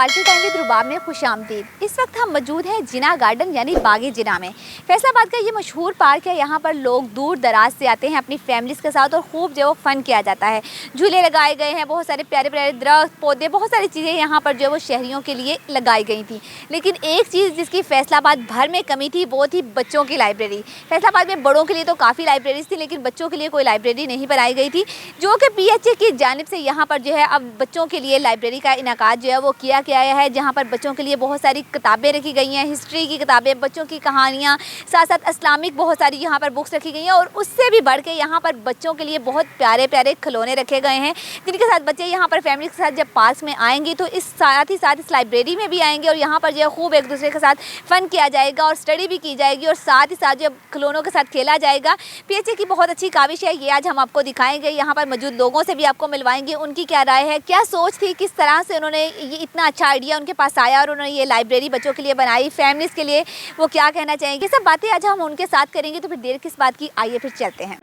Quality time with रुबाब में खुशामदीद। इस वक्त हम मौजूद हैं जिना गार्डन यानी बागी जिना में। फैसलाबाद का ये मशहूर पार्क है। यहाँ पर लोग दूर दराज से आते हैं अपनी फैमिलीज़ के साथ और खूब जो फ़न किया जाता है। झूले लगाए गए हैं, बहुत सारे प्यारे प्यारे दरख्त पौधे, बहुत सारी चीज़ें यहाँ पर जो है वो शहरियों के लिए लगाई गई थी। लेकिन एक चीज़ जिसकी फैसलाबाद भर में कमी थी वो थी बच्चों की लाइब्रेरी। फैसलाबाद में बड़ों के लिए तो काफ़ी लाइब्रेरीज थी, लेकिन बच्चों के लिए कोई लाइब्रेरी नहीं बनाई गई थी, जो कि PHA की जानिब से यहाँ पर जो है अब बच्चों के लिए लाइब्रेरी का इनेकाद जो है वो किया गया है, जहाँ पर बच्चों के लिए बहुत सारी किताबें रखी गई हैं, हिस्ट्री की किताबें, बच्चों की कहानियाँ, साथ साथ इस्लामिक बहुत सारी यहाँ पर बुक्स रखी गई हैं। और उससे भी बढ़ के यहाँ पर बच्चों के लिए बहुत प्यारे प्यारे खिलौने रखे गए हैं, जिनके साथ बच्चे यहाँ पर फैमिली के साथ जब पार्क में आएंगे तो इस साथ ही साथ इस लाइब्रेरी में भी आएंगे और यहाँ पर जो है खूब एक दूसरे के साथ फ़न किया जाएगा और स्टडी भी की जाएगी और साथ ही साथ जो खिलौनों के साथ खेला जाएगा। PHA की बहुत अच्छी काविश है, ये आज हम आपको दिखाएंगे। यहाँ पर मौजूद लोगों से भी आपको मिलवाएंगे, उनकी क्या राय है, क्या सोच थी, किस तरह से उन्होंने ये इतना अच्छा आइडिया उनके पास आया और उन्होंने ये लाइब्रेरी बच्चों के लिए बनाई, फैमिलीज़ के लिए वो क्या कहना चाहेंगे। सब बातें आज हम उनके साथ करेंगे, तो फिर देर किस बात की, आइए फिर चलते हैं।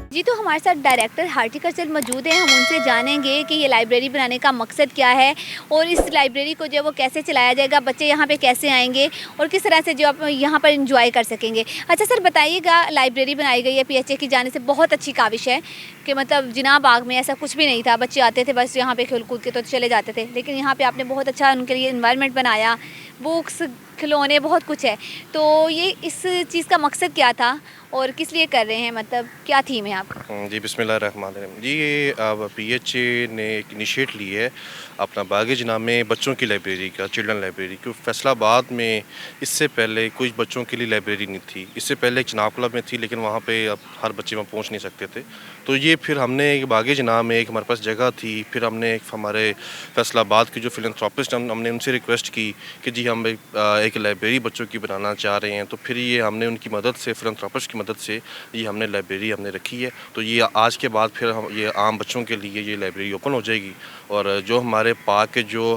जी, तो हमारे साथ डायरेक्टर हार्टिकल्चर मौजूद हैं। हम उनसे जानेंगे कि ये लाइब्रेरी बनाने का मकसद क्या है और इस लाइब्रेरी को जो है वो कैसे चलाया जाएगा, बच्चे यहाँ पे कैसे आएंगे और किस तरह से जो आप यहाँ पर एंजॉय कर सकेंगे। अच्छा सर, बताइएगा, लाइब्रेरी बनाई गई है PHA की जाने से, बहुत अच्छी काविश है कि मतलब जिना बाग में ऐसा कुछ भी नहीं था, बच्चे आते थे बस यहाँ पे खेल कूद के तो चले जाते थे, लेकिन यहाँ पे आपने बहुत अच्छा उनके लिए इन्वायरमेंट बनाया, बुक्स, खिलौने, बहुत कुछ है। तो ये इस चीज़ का मकसद क्या था और किस लिए कर रहे हैं, मतलब क्या थीम है आपका? जी बिस्मिल्लाहिर्रहमानिर्रहीम। जी, ये अब PHA ने एक इनिशिएट ली है अपना बागी जिना में बच्चों की लाइब्रेरी का, चिल्ड्रन लाइब्रेरी। क्योंकि फैसलाबाद में इससे पहले कुछ बच्चों के लिए लाइब्रेरी नहीं थी। इससे पहले एक चिनाब क्लब में थी, लेकिन वहाँ पे अब हर बच्चे वहाँ पहुँच नहीं सकते थे। तो ये फिर हमने एक बागी जिना में एक हमारे पास जगह थी, फिर हमने एक हमारे फैसलाबाद के जो फिलैंथ्रोपिस्ट हमने उनसे रिक्वेस्ट की कि जी हम एक लाइब्रेरी बच्चों की बनाना चाह रहे हैं। तो फिर ये हमने उनकी मदद से, फिलैंथ्रोपिस्ट की मदद से ये हमने लाइब्रेरी हमने रखी है। तो ये आज के बाद फिर हम ये आम बच्चों के लिए ये लाइब्रेरी ओपन हो जाएगी और जो हमारे पार्क के जो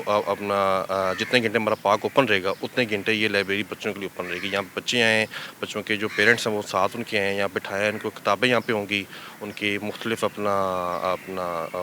अपना जितने घंटे हमारा पार्क ओपन रहेगा उतने घंटे ये लाइब्रेरी बच्चों के लिए ओपन रहेगी। यहाँ पे बच्चे आएँ, बच्चों के जो पेरेंट्स हैं वो साथ उनके आएँ, यहाँ बिठाएँ, उनको किताबें यहाँ पे होंगी, उनकी मुख्तलिफ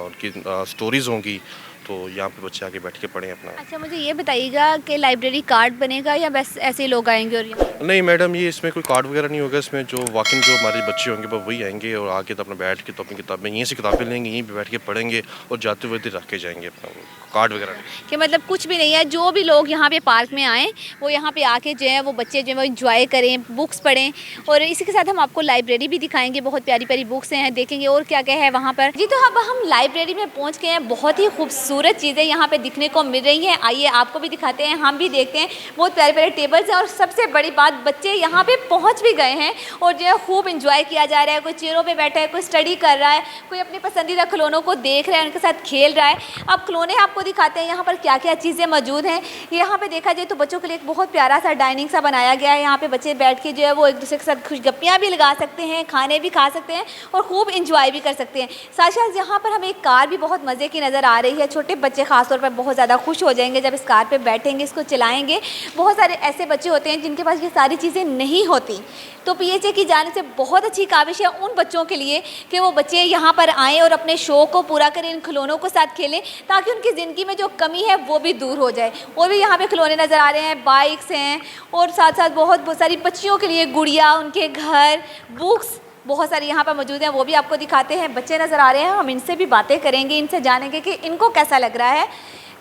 उनकी स्टोरीज़ होंगी, तो यहाँ पे बच्चे आके बैठ के पढ़ें अपना। अच्छा, मुझे ये बताइएगा कि लाइब्रेरी कार्ड बनेगा या बस ऐसे ही लोग आएंगे? और यहाँ नहीं मैडम, ये इसमें कोई कार्ड वगैरह नहीं होगा। इसमें जो वाकई जो हमारे बच्चे होंगे वो वही आएंगे और आके तो अपना बैठ के तो अपनी किताबें यहीं से किताबें लेंगे, यहीं पे बैठ के पढ़ेंगे और जाते हुए रख के जाएंगे अपना, कार्ड वगैरह नहीं। कि मतलब कुछ भी नहीं है, जो भी लोग यहाँ पे पार्क में आएँ वो यहाँ पे आके जो है वो बच्चे जो है वो इंजॉय करें, बुक्स पढ़ें। और इसी के साथ हम आपको लाइब्रेरी भी दिखाएंगे, बहुत प्यारी प्यारी बुक्स हैं, देखेंगे और क्या क्या है वहाँ पर। जी, तो अब हम लाइब्रेरी में पहुँच गए हैं। बहुत ही खूबसूरत चीज़ें यहाँ पे दिखने को मिल रही हैं, आइए आपको भी दिखाते हैं, हम भी देखते हैं। बहुत प्यारे प्यारे टेबल्स हैं और सबसे बड़ी बात, बच्चे यहाँ पे पहुँच भी गए हैं और जो है खूब इंजॉय किया जा रहा है। कोई चेयरों पे बैठा है, कोई स्टडी कर रहा है, कोई अपने पसंदीदा खिलौनों को देख रहा है, उनके साथ खेल रहा है। अब खिलौने आपको दिखाते हैं यहाँ पर क्या क्या चीज़ें मौजूद हैं। यहाँ पे देखा जाए तो बच्चों के लिए एक बहुत प्यारा सा डाइनिंग सा बनाया गया है। यहाँ पे बच्चे बैठ के जो है वो एक दूसरे के साथ खुशगप्पियाँ भी लगा सकते हैं, खाने भी खा सकते हैं और खूब इंजॉय भी कर सकते हैं। साथ साथ यहाँ पर हमें एक कार भी बहुत मज़े की नज़र आ रही है। छोटे बच्चे खासतौर पर बहुत ज़्यादा खुश हो जाएंगे जब इस कार पे बैठेंगे, इसको चलाएंगे। बहुत सारे ऐसे बच्चे होते हैं जिनके पास ये सारी चीज़ें नहीं होती, तो PHA की जाने से बहुत अच्छी काविश है उन बच्चों के लिए कि वो बच्चे यहाँ पर आएँ और अपने शौक़ को पूरा करें, इन खिलौनों के साथ खेलें, ताकि उनकी ज़िंदगी में जो कमी है वो भी दूर हो जाए। और भी यहाँ पे खिलौने नज़र आ रहे हैं, बाइक्स हैं और साथ साथ बहुत सारी बच्चियों के लिए गुड़िया, उनके घर, बुक्स बहुत सारी यहाँ पर मौजूद हैं, वो भी आपको दिखाते हैं। बच्चे नज़र आ रहे हैं, हम इनसे भी बातें करेंगे, इनसे जानेंगे कि इनको कैसा लग रहा है।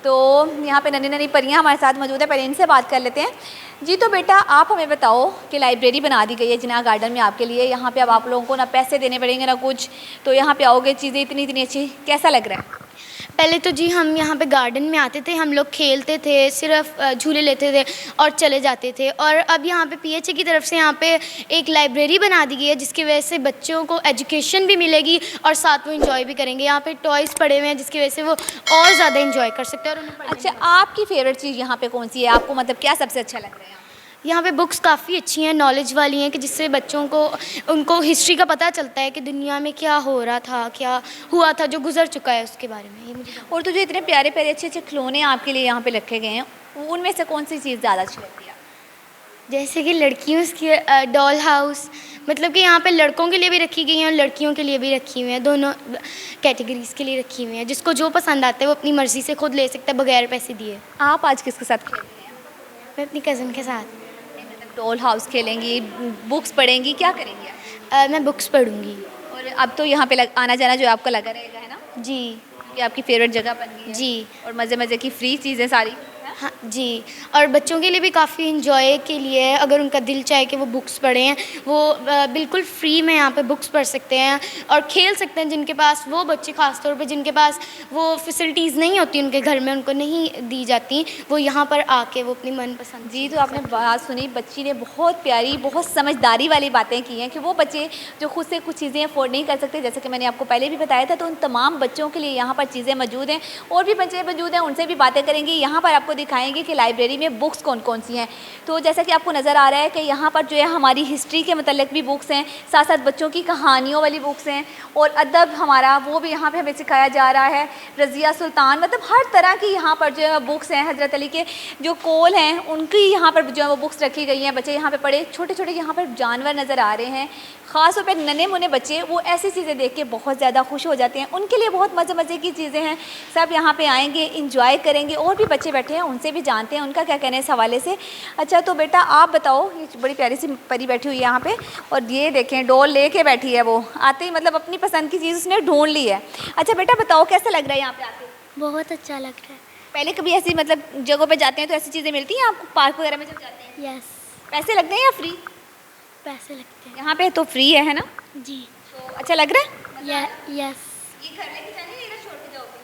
तो यहाँ पे नन्ही नन्ही परियाँ हमारे साथ मौजूद है, पहले इनसे बात कर लेते हैं। जी, तो बेटा आप हमें बताओ कि लाइब्रेरी बना दी गई है जिना गार्डन में आपके लिए, यहाँ पे अब आप लोगों को ना पैसे देने पड़ेंगे ना कुछ, तो यहाँ पे आओगे, चीज़ें इतनी इतनी अच्छी, कैसा लग रहा है? पहले तो जी हम यहाँ पे गार्डन में आते थे, हम लोग खेलते थे, सिर्फ झूले लेते थे और चले जाते थे। और अब यहाँ पे PHA की तरफ से यहाँ पे एक लाइब्रेरी बना दी गई है, जिसकी वजह से बच्चों को एजुकेशन भी मिलेगी और साथ वो इंजॉय भी करेंगे। यहाँ पे टॉयज़ पड़े हुए हैं जिसकी वजह से वो और ज़्यादा इंजॉय कर सकते हैं और उन्हें अच्छा, आपकी फेवरेट चीज़ यहाँ पे कौन सी है? आपको मतलब क्या सबसे अच्छा लग रहा है? यहाँ पे बुक्स काफ़ी अच्छी हैं, नॉलेज वाली हैं, कि जिससे बच्चों को उनको हिस्ट्री का पता चलता है कि दुनिया में क्या हो रहा था, क्या हुआ था, जो गुजर चुका है उसके बारे में। ये मुझे और तो जो इतने प्यारे प्यारे अच्छे अच्छे खिलौने आपके लिए यहाँ पे रखे गए हैं, उनमें से कौन सी चीज़ ज़्यादा अच्छी लगती है? जैसे कि लड़कियों की डॉल हाउस, मतलब कि यहाँ पे लड़कों के लिए भी रखी गई हैं और लड़कियों के लिए भी रखी हुई हैं, दोनों कैटेगरीज़ के लिए रखी हुई हैं। जिसको जो पसंद आता है वो अपनी मर्ज़ी से खुद ले सकता है बगैर पैसे दिए। आप आज किसके साथ खेल रही हैं? मैं अपनी कज़न के साथ। मतलब डॉल हाउस खेलेंगी, बुक्स पढ़ेंगी, क्या करेंगी आप? मैं बुक्स पढ़ूँगी। और अब तो यहाँ पे आना जाना जो आपका लगा रहेगा, है ना? जी कि आपकी फेवरेट जगह बन गई है। जी और मज़े मज़े की फ्री चीज़ें सारी, है? हाँ जी। और बच्चों के लिए भी काफ़ी इंजॉय के लिए है, अगर उनका दिल चाहे कि वो बुक्स पढ़ें, वो बिल्कुल फ्री में यहाँ पे बुक्स पढ़ सकते हैं और खेल सकते हैं। जिनके पास, वो बच्चे ख़ास तौर पे जिनके पास वो फैसिलिटीज़ नहीं होती उनके घर में, उनको नहीं दी जाती, वो यहाँ पर आके वो अपनी मनपसंद। जी, तो आपने बात सुनी, बच्ची ने बहुत प्यारी, बहुत समझदारी वाली बातें की हैं कि वो बच्चे जो खुद से कुछ चीज़ें अफोर्ड नहीं कर सकते, जैसे कि मैंने आपको पहले भी बताया था, तो उन तमाम बच्चों के लिए यहाँ पर चीज़ें मौजूद हैं। और भी बच्चे मौजूद हैं, उनसे भी बातें करेंगे। यहाँ पर आपको दिखाएंगे कि लाइब्रेरी में बुक्स कौन कौन सी हैं। तो जैसा कि आपको नज़र आ रहा है कि यहाँ पर जो है हमारी हिस्ट्री के मतलब भी बुक्स हैं, साथ साथ बच्चों की कहानियों वाली बुक्स हैं, और अदब हमारा वो भी यहाँ पे हमें सिखाया जा रहा है। रज़िया सुल्तान, मतलब हर तरह की यहाँ पर जो है बुक्स हैं। हज़रत अली के जो कोल हैं उनकी यहाँ पर जो है वो बुक्स रखी गई हैं। बच्चे यहाँ पे पढ़े, छोटे छोटे यहाँ पर जानवर नज़र आ रहे हैं। ख़ास तौर पर नन्हे मुन्ने बच्चे, वो ऐसी चीज़ें देख के बहुत ज़्यादा खुश हो जाते हैं। उनके लिए बहुत मज़े मज़े की चीज़ें हैं। सब यहाँ पे आएंगे, इंजॉय करेंगे। और भी बच्चे बैठे हैं, उनसे भी जानते हैं उनका क्या कहना है इस हवाले से। अच्छा, तो बेटा आप बताओ, ये बड़ी प्यारी सी परी बैठी हुई है यहाँ पे, और ये देखें डॉल लेके बैठी है। वो आते ही मतलब अपनी पसंद की चीज़ उसने ढूंढ ली है। अच्छा बेटा बताओ, कैसा लग रहा है यहाँ पे आके? बहुत अच्छा लग रहा है। पहले कभी ऐसी मतलब जगहों पे जाते हैं तो ऐसी चीज़ें मिलती हैं आपको, पार्क वगैरह में जब जाते हैं? यस, पैसे लगते हैं या फ्री? पैसे लगते हैं। यहाँ पे तो फ्री है ना? जी। तो अच्छा लग रहा है? यस। ये घर लेके जाने या इधर छोड़ के जाओगे?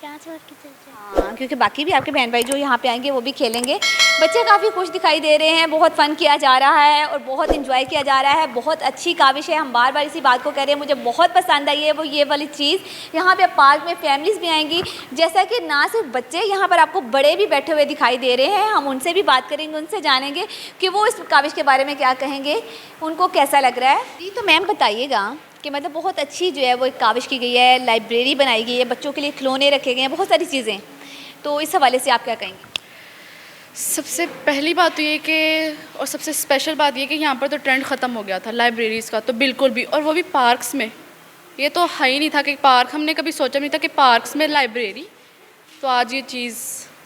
क्या छोड़ के चल जाए? हाँ, क्योंकि बाकी भी आपके बहन भाई जो यहाँ पे आएंगे वो भी खेलेंगे। बच्चे काफ़ी खुश दिखाई दे रहे हैं, बहुत फ़न किया जा रहा है और बहुत इंजॉय किया जा रहा है। बहुत अच्छी काविश है, हम बार बार इसी बात को कह रहे हैं। मुझे बहुत पसंद आई है वो ये वाली चीज़। यहाँ पे पार्क में फैमिलीज़ भी आएंगी, जैसा कि ना सिर्फ बच्चे, यहाँ पर आपको बड़े भी बैठे हुए दिखाई दे रहे हैं। हम उनसे भी बात करेंगे, उनसे जानेंगे कि वो इस काविश के बारे में क्या कहेंगे, उनको कैसा लग रहा है। जी, तो मैम बताइएगा कि मतलब बहुत अच्छी जो है वो एक काविश की गई है, लाइब्रेरी बनाई गई है, बच्चों के लिए खिलौने रखे गए हैं, बहुत सारी चीज़ें। तो इस हवाले से आप क्या कहेंगे? सबसे पहली बात तो ये कि, और सबसे स्पेशल बात ये कि यहाँ पर तो ट्रेंड ख़त्म हो गया था लाइब्रेरीज़ का, तो बिल्कुल भी, और वो भी पार्क्स में। ये तो है ही नहीं था कि पार्क, हमने कभी सोचा नहीं था कि पार्क्स में लाइब्रेरी। तो आज ये चीज़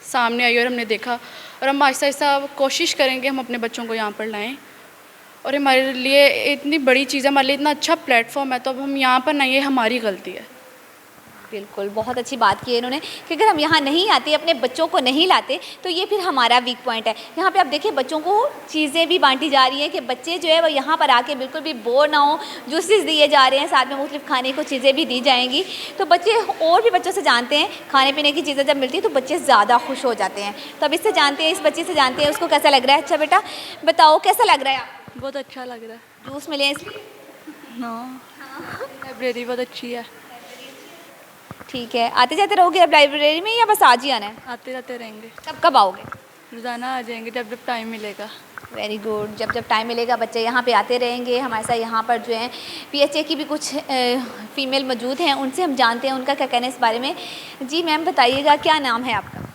सामने आई और हमने देखा, और हम आहिस्ता आहिस्ता कोशिश करेंगे हम अपने बच्चों को यहाँ पर लाएँ। और हमारे लिए इतनी बड़ी चीज़ है, हमारे लिए इतना अच्छा प्लेटफॉर्म है, तो अब हम यहाँ पर नहीं, ये हमारी गलती है। बिल्कुल, बहुत अच्छी बात की है इन्होंने कि अगर हम यहाँ नहीं आते, अपने बच्चों को नहीं लाते, तो ये फिर हमारा वीक पॉइंट है। यहाँ पे आप देखिए बच्चों को चीज़ें भी बांटी जा रही हैं कि बच्चे जो है वो यहाँ पर आके बिल्कुल भी बोर ना हो। जूसेस दिए जा रहे हैं, साथ में मुख्तलिफ खाने को चीज़ें भी दी जाएंगी, तो बच्चे और भी बच्चों से जानते हैं। खाने पीने की चीज़ें जब मिलती हैं तो बच्चे ज़्यादा खुश हो जाते हैं। तो अब इससे जानते हैं, इस बच्चे से जानते हैं उसको कैसा लग रहा है। अच्छा बेटा बताओ, कैसा लग रहा है आपको? बहुत अच्छा लग रहा है। जूस मिले हैं इसलिए? हाँ, लाइब्रेरी बहुत अच्छी है। ठीक है, आते जाते रहोगे अब लाइब्रेरी में या बस आज ही आना है? आते जाते रहेंगे, कब आओगे? रोज़ाना आ जाएंगे जब जब टाइम मिलेगा। वेरी गुड, जब जब टाइम मिलेगा बच्चे यहाँ पे आते रहेंगे। हमारे साथ यहाँ पर जो है PHA की भी कुछ फ़ीमेल मौजूद हैं, उनसे हम जानते हैं उनका क्या कहना है इस बारे में। जी मैम बताइएगा, क्या नाम है आपका?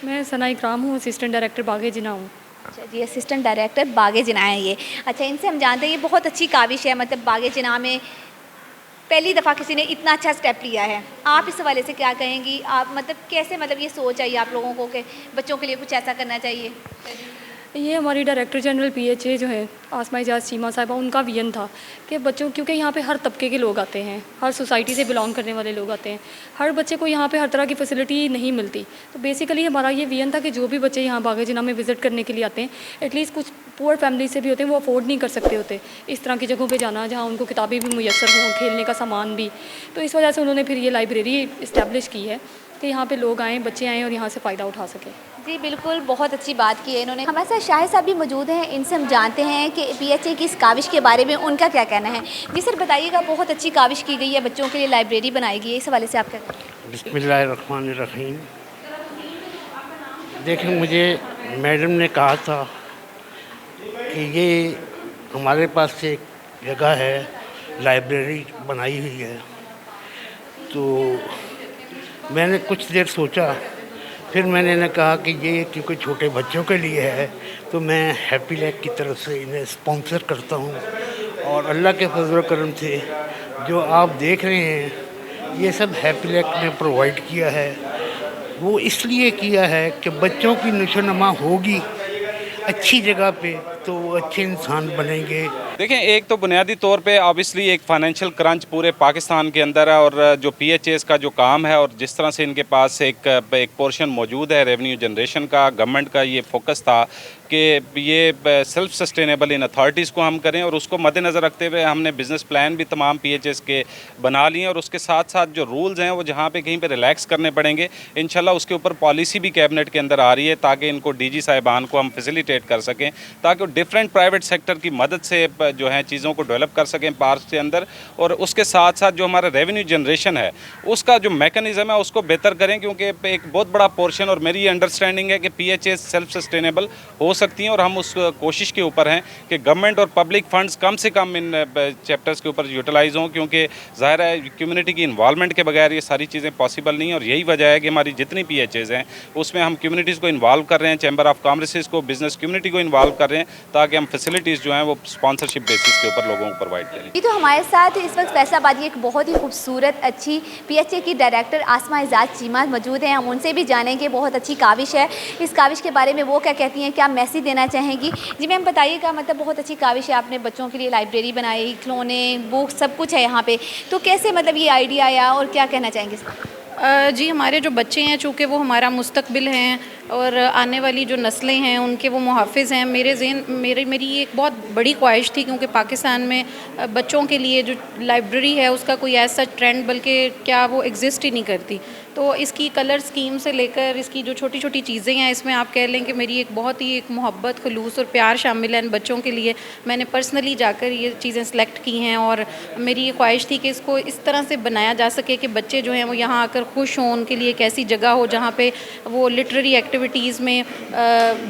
मैं सना इकराम हूँ, असिस्टेंट डायरेक्टर बागे जिना हूँ। अच्छा जी, असिस्टेंट डायरेक्टर बागे जिना है ये। अच्छा, इनसे हम जानते हैं ये बहुत अच्छी काविश है, मतलब बागे जिना में पहली दफ़ा किसी ने इतना अच्छा स्टेप लिया है। आप इस हवाले से क्या कहेंगी? आप मतलब कैसे, मतलब ये सोच आई आप लोगों को कि बच्चों के लिए कुछ ऐसा करना चाहिए? ये हमारी डायरेक्टर जनरल PHA जो है आसमा इजाज़ चीमा साहिबा, उनका विजन था कि बच्चों, क्योंकि यहाँ पे हर तबके के लोग आते हैं, हर सोसाइटी से बिलोंग करने वाले लोग आते हैं, हर बच्चे को यहाँ पे हर तरह की फैसिलिटी नहीं मिलती। तो बेसिकली हमारा ये विजन था कि जो भी बच्चे यहाँ बागे जिना में विज़िट करने के लिए आते हैं, एटलीस्ट कुछ पुअर फैमिली से भी होते हैं, वो अफोर्ड नहीं कर सकते होते इस तरह की जगहों पे जाना जहाँ उनको किताबें भी मुयस्सर हों, खेलने का सामान भी। तो इस वजह से उन्होंने फिर ये लाइब्रेरी इस्टेब्लिश की है कि यहाँ पे लोग आएँ, बच्चे आएँ और यहाँ से फ़ायदा उठा सकें। जी बिल्कुल, बहुत अच्छी बात की है इन्होंने। हमारे साथ शाहिद साहब भी मौजूद हैं, इनसे हम जानते हैं कि PHA की इस काविश के बारे में उनका क्या कहना है। जी सर बताइएगा, बहुत अच्छी काविश की गई है, बच्चों के लिए लाइब्रेरी बनाई गई है, इस हवाले से आप क्या कहेंगे? बिस्मिल्लाहिर्रहमानिर्रहीम। देखिए, मुझे मैडम ने कहा था कि ये हमारे पास एक जगह है, लाइब्रेरी बनाई हुई है। तो मैंने कुछ देर सोचा, फिर मैंने ना कहा कि ये क्योंकि छोटे बच्चों के लिए है तो मैं हैप्पी लैक की तरफ से इन्हें स्पॉन्सर करता हूँ। और अल्लाह के फजल करम से जो आप देख रहे हैं ये सब हैप्पी लैक ने प्रोवाइड किया है। वो इसलिए किया है कि बच्चों की नशोनुमा होगी अच्छी जगह पे तो वो अच्छे इंसान बनेंगे। देखें, एक तो बुनियादी तौर पे ऑब्वियसली एक फाइनेंशियल क्रंच पूरे पाकिस्तान के अंदर है, और जो पीएचएस का जो काम है और जिस तरह से इनके पास एक पोर्शन मौजूद है रेवेन्यू जनरेशन का, गवर्नमेंट का ये फोकस था कि ये सेल्फ सस्टेनेबल इन अथॉरिटीज़ को हम करें, और उसको मद्देनज़र रखते हुए हमने बिज़नेस प्लान भी तमाम पीएचएस के बना लिए, और उसके साथ साथ जो रूल्स हैं वो जहाँ पे कहीं पे रिलैक्स करने पड़ेंगे इंशाल्लाह उसके ऊपर पॉलिसी भी कैबिनेट के अंदर आ रही है, ताकि इनको डीजी साहिबान को हम फैसिलिटेट कर सकें, ताकि वो डिफरेंट प्राइवेट सेक्टर की मदद से जो है चीज़ों को डेवलप कर सकें पार्क के अंदर। और उसके साथ साथ जो हमारा रेवेन्यू जनरेशन है उसका जो मैकेनिज़्म है उसको बेहतर करें, क्योंकि एक बहुत बड़ा पोर्शन, और मेरी ये अंडरस्टैंडिंग है कि पीएचएस सेल्फ सस्टेनेबल हो सकती हैं, और हम उस कोशिश के ऊपर हैं कि गवर्नमेंट और पब्लिक फंड्स कम से कम इन चैप्टर्स के ऊपर यूटिलाइज हों, क्योंकि ज़ाहिर है कम्युनिटी की इन्वॉल्वमेंट के बगैर ये सारी चीज़ें पॉसिबल नहीं हैं। और यही वजह है कि हमारी जितनी पीएचएस हैं उसमें हम कम्युनिटीज़ को इन्वॉल्व कर रहे हैं, चैम्बर ऑफ कॉमर्स को, बिजनेस कम्युनिटी को इन्वॉल्व कर रहे हैं, ताकि हम फैसिलिटीज़ जो हैं वो स्पॉन्सरशिप बेसिस के ऊपर लोगों को प्रोवाइड करें। जी, तो हमारे साथ इस वक्त फैसलाबाद की एक बहुत ही खूबसूरत अच्छी पीएचए की डायरेक्टर आसमा एजाज चीमा मौजूद हैं। हम उनसे भी जानेंगे, बहुत अच्छी काविश है, इस काविश के बारे में वो क्या कहती हैं, क्या मैसेज देना चाहेंगी। जी मैम बताइएगा, मतलब बहुत अच्छी काविश है, आपने बच्चों के लिए लाइब्रेरी बनाई, खिलौने, बुक सब कुछ है यहाँ पे, तो कैसे मतलब ये आइडिया आया और क्या कहना चाहेंगे इसमें? जी, हमारे जो बच्चे हैं चूँकि वो हमारा मुस्तकबिल हैं और आने वाली जो नस्लें हैं उनके वो मुहाफ़िज़ हैं। मेरी एक बहुत बड़ी ख्वाहिश थी, क्योंकि पाकिस्तान में बच्चों के लिए जो लाइब्रेरी है उसका कोई ऐसा ट्रेंड बल्कि क्या वो एग्ज़िस्ट ही नहीं करती। तो इसकी कलर स्कीम से लेकर इसकी जो छोटी छोटी चीज़ें हैं, इसमें आप कह लें कि मेरी एक बहुत ही एक मोहब्बत, खलूस और प्यार शामिल है इन बच्चों के लिए। मैंने पर्सनली जाकर ये चीज़ें सेलेक्ट की हैं, और मेरी ये ख्वाहिश थी कि इसको इस तरह से बनाया जा सके कि बच्चे जो हैं वो यहाँ आकर खुश हों, उनके लिए एक ऐसी जगह हो जहाँ पे वो लिटरेरी एक्टिविटीज़ में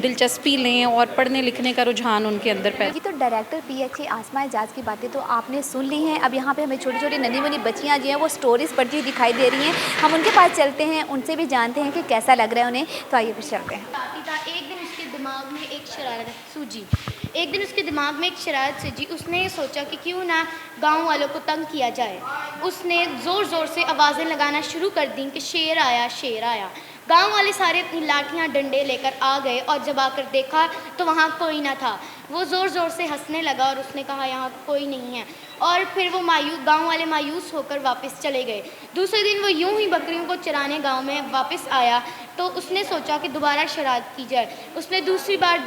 दिलचस्पी लें और पढ़ने लिखने का रुझान उनके अंदर पैदा। जी, तो डायरेक्टर पीएचए आसमा एजाज की बातें तो आपने सुन ली हैं। अब यहाँ पे हमें छोटी छोटी नन्ही मुन्नी बच्चियाँ जो हैं वो स्टोरीज पढ़ती हुई दिखाई दे रही हैं। हम उनके पास चलते हैं, उनसे भी जानते हैं कि कैसा लग रहा है उन्हें। तो आइए फिर चलते हैं। एक दिन उसके दिमाग में एक शरारत सूझी। एक दिन उसके दिमाग में एक शरारत सूझी। उसने सोचा कि क्यों ना गांव वालों को तंग किया जाए। उसने ज़ोर ज़ोर से आवाज़ें लगाना शुरू कर दी कि शेर आया, शेर आया। गांव वाले सारे अपनी लाठियाँ डंडे लेकर आ गए, और जब आकर देखा तो वहाँ कोई ना था। वो ज़ोर ज़ोर से हंसने लगा और उसने कहा यहाँ कोई नहीं है, और फिर वो गांव वाले मायूस होकर वापस चले गए। दूसरे दिन वो यूं ही बकरियों को चराने गांव में वापस आया, तो उसने सोचा कि दोबारा शरारत की जाए। उसने दूसरी बार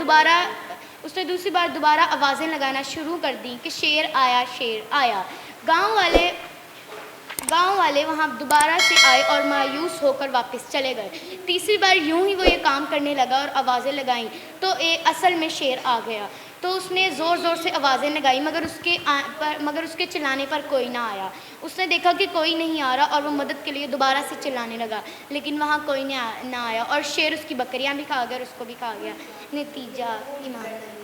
दोबारा आवाज़ें लगाना शुरू कर दी कि शेर आया, शेर आया। गांव वाले वहाँ दोबारा से आए और मायूस होकर वापस चले गए। तीसरी बार यूं ही वो ये काम करने लगा और आवाज़ें लगाईं, तो असल में शेर आ गया। तो उसने ज़ोर ज़ोर से आवाज़ें लगाई, मगर उसके चिल्लाने पर कोई ना आया। उसने देखा कि कोई नहीं आ रहा, और वो मदद के लिए दोबारा से चिल्लाने लगा, लेकिन वहाँ कोई ना आया, और शेर उसकी बकरियाँ भी खा गया और उसको भी खा गया। नतीजा ईमानदारी।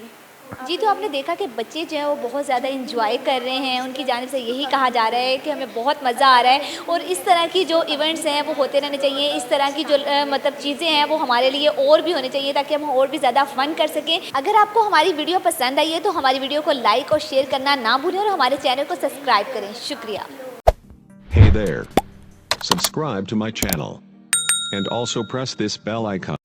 जी, तो आपने देखा कि बच्चे जो हैं वो बहुत ज़्यादा इंजॉय कर रहे हैं, उनकी जानिब से यही कहा जा रहा है कि हमें बहुत मज़ा आ रहा है, और इस तरह की जो इवेंट्स हैं वो होते रहने चाहिए। इस तरह की जो मतलब चीज़ें हैं वो हमारे लिए और भी होनी चाहिए, ताकि हम और भी ज़्यादा फ़न कर सकें। अगर आपको हमारी वीडियो पसंद आई है तो हमारी वीडियो को लाइक और शेयर करना ना भूलें, और हमारे चैनल को सब्सक्राइब करें। शुक्रिया। Hey there. Subscribe to my channel. And also press this bell icon.